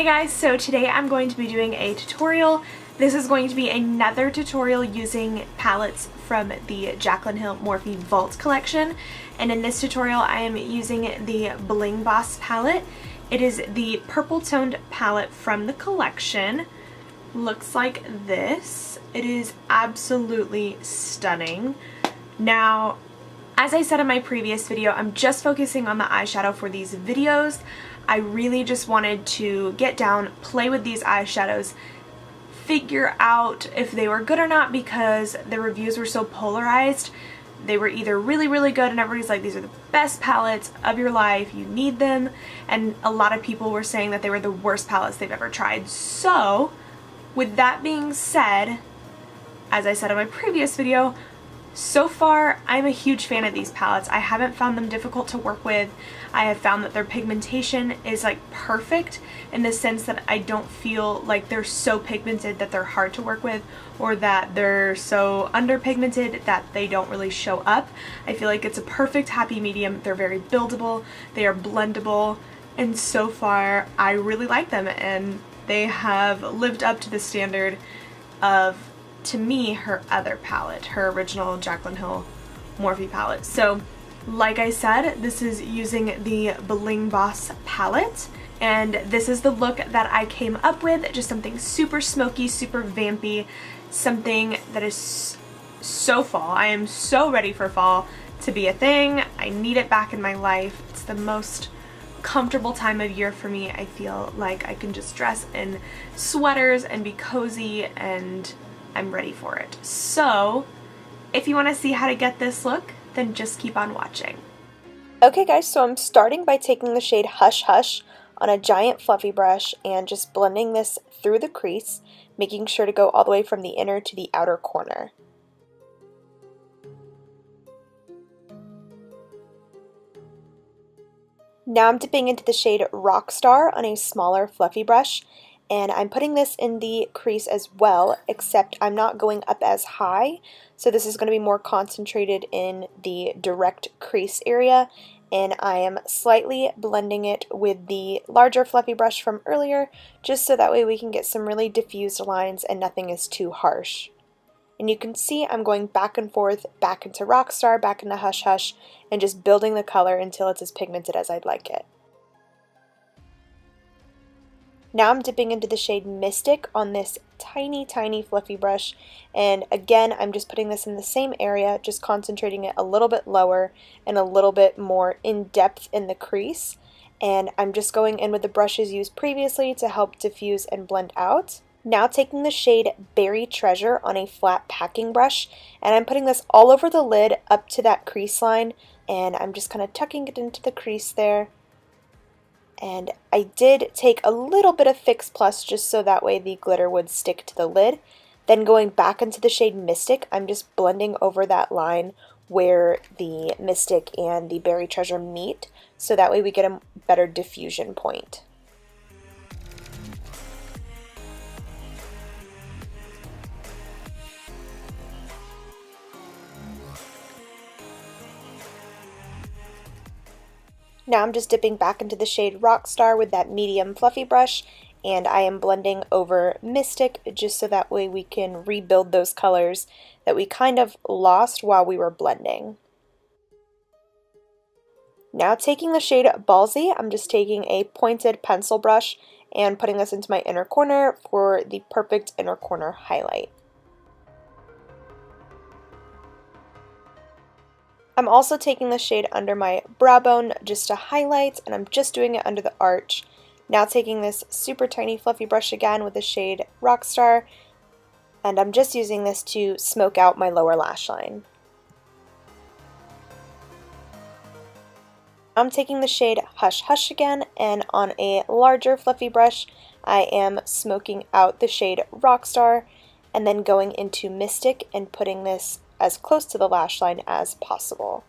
Hey guys, so today I'm going to be doing a tutorial. This is going to be another tutorial using palettes from the Jaclyn Morphe Vault collection, and in this tutorial I am using the Bling palette. It is the purple toned palette from the collection. Looks like this. It is absolutely stunning. Now, as I said in my previous video, I'm just focusing on the eyeshadow for these videos. I really just wanted to get down, play with these eyeshadows, figure out if they were good or not, because the reviews were so polarized. They were either really, really good and everybody's like, these are the best palettes of your life, you need them, and a lot of people were saying that they were the worst palettes they've ever tried. So, with that being said, as I said in my previous video, so far, I'm a huge fan of these palettes. I haven't found them difficult to work with. I have found that their pigmentation is like perfect in the sense that I don't feel like they're so pigmented that they're hard to work with, or that they're so underpigmented that they don't really show up. I feel like it's a perfect happy medium. They're very buildable, they are blendable, and so far I really like them, and they have lived up to the standard of, to me, her other palette, her original Jaclyn Morphe palette. So like I said, this is using the Bling palette, and this is the look that I came up with. Just something super smoky, super vampy, something that is so fall. I am so ready for fall to be a thing. I need it back in my life. It's the most comfortable time of year for me. I feel like I can just dress in sweaters and be cozy, and I'm ready for it. So if you want to see how to get this look, then just keep on watching. Okay guys, so I'm starting by taking the shade Hush Hush on a giant fluffy brush and just blending this through the crease, making sure to go all the way from the inner to the outer corner. Now I'm dipping into the shade Rockstar on a smaller fluffy brush, and I'm putting this in the crease as well, except I'm not going up as high, so this is going to be more concentrated in the direct crease area, and I am slightly blending it with the larger fluffy brush from earlier, just so that way we can get some really diffused lines and nothing is too harsh. And you can see I'm going back and forth, back into Rockstar, back into Hush Hush, and just building the color until it's as pigmented as I'd like it. Now I'm dipping into the shade Mystic on this tiny, tiny fluffy brush, and again I'm just putting this in the same area, just concentrating it a little bit lower and a little bit more in depth in the crease, and I'm just going in with the brushes used previously to help diffuse and blend out. Now taking the shade Berry Treasure on a flat packing brush, and I'm putting this all over the lid up to that crease line, and I'm just kind of tucking it into the crease there. And I did take a little bit of Fix Plus just so that way the glitter would stick to the lid. Then going back into the shade Mystic, I'm just blending over that line where the Mystic and the Berry Treasure meet, so that way we get a better diffusion point. Now I'm just dipping back into the shade Rockstar with that medium fluffy brush, and I am blending over Mystic just so that way we can rebuild those colors that we kind of lost while we were blending. Now taking the shade Ballsy, I'm just taking a pointed pencil brush and putting this into my inner corner for the perfect inner corner highlight. I'm also taking the shade under my brow bone just to highlight, and I'm just doing it under the arch. Now taking this super tiny fluffy brush again with the shade Rockstar, and I'm just using this to smoke out my lower lash line. I'm taking the shade Hush Hush again, and on a larger fluffy brush I am smoking out the shade Rockstar, and then going into Mystic and putting this as close to the lash line as possible.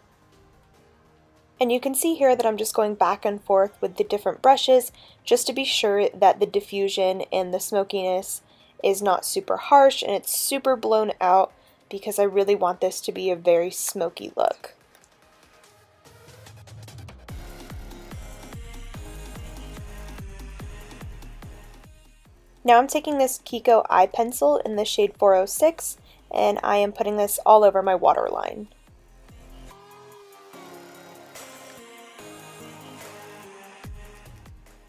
And you can see here that I'm just going back and forth with the different brushes just to be sure that the diffusion and the smokiness is not super harsh and it's super blown out, because I really want this to be a very smoky look. Now I'm taking this KIKO eye pencil in the shade 406, and I am putting this all over my waterline.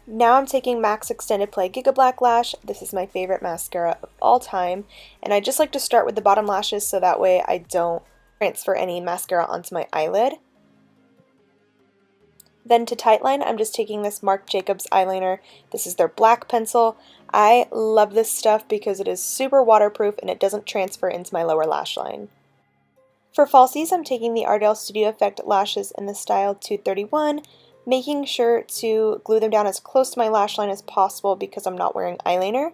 Now I'm taking MAC's Extended Play Giga Black Lash. This is my favorite mascara of all time, and I just like to start with the bottom lashes so that way I don't transfer any mascara onto my eyelid. Then to tightline, I'm just taking this Marc Jacobs eyeliner. This is their black pencil. I love this stuff because it is super waterproof and it doesn't transfer into my lower lash line. For falsies, I'm taking the Ardell Studio Effect lashes in the style 231, making sure to glue them down as close to my lash line as possible because I'm not wearing eyeliner.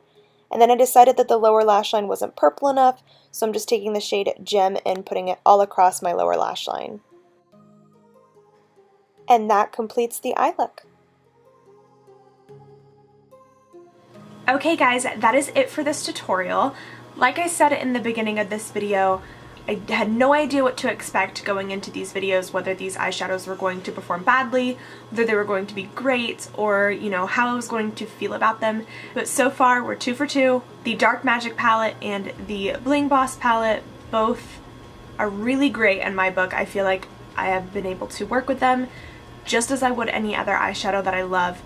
And then I decided that the lower lash line wasn't purple enough, so I'm just taking the shade Gem and putting it all across my lower lash line. And that completes the eye look. Okay guys, that is it for this tutorial. Like I said in the beginning of this video, I had no idea what to expect going into these videos, whether these eyeshadows were going to perform badly, whether they were going to be great, or, you know, how I was going to feel about them. But so far, we're 2 for 2. The Dark Magic palette and the Bling Boss palette both are really great in my book. I feel like I have been able to work with them just as I would any other eyeshadow that I love.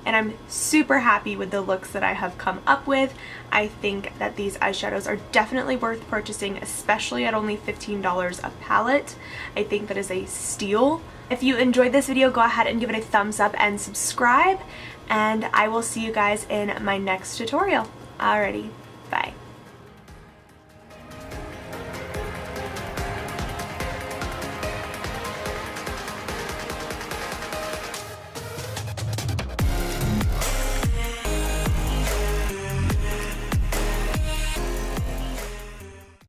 And I'm super happy with the looks that I have come up with. I think that these eyeshadows are definitely worth purchasing, especially at only $15 a palette. I think that is a steal. If you enjoyed this video, go ahead and give it a thumbs up and subscribe, and I will see you guys in my next tutorial. Alrighty.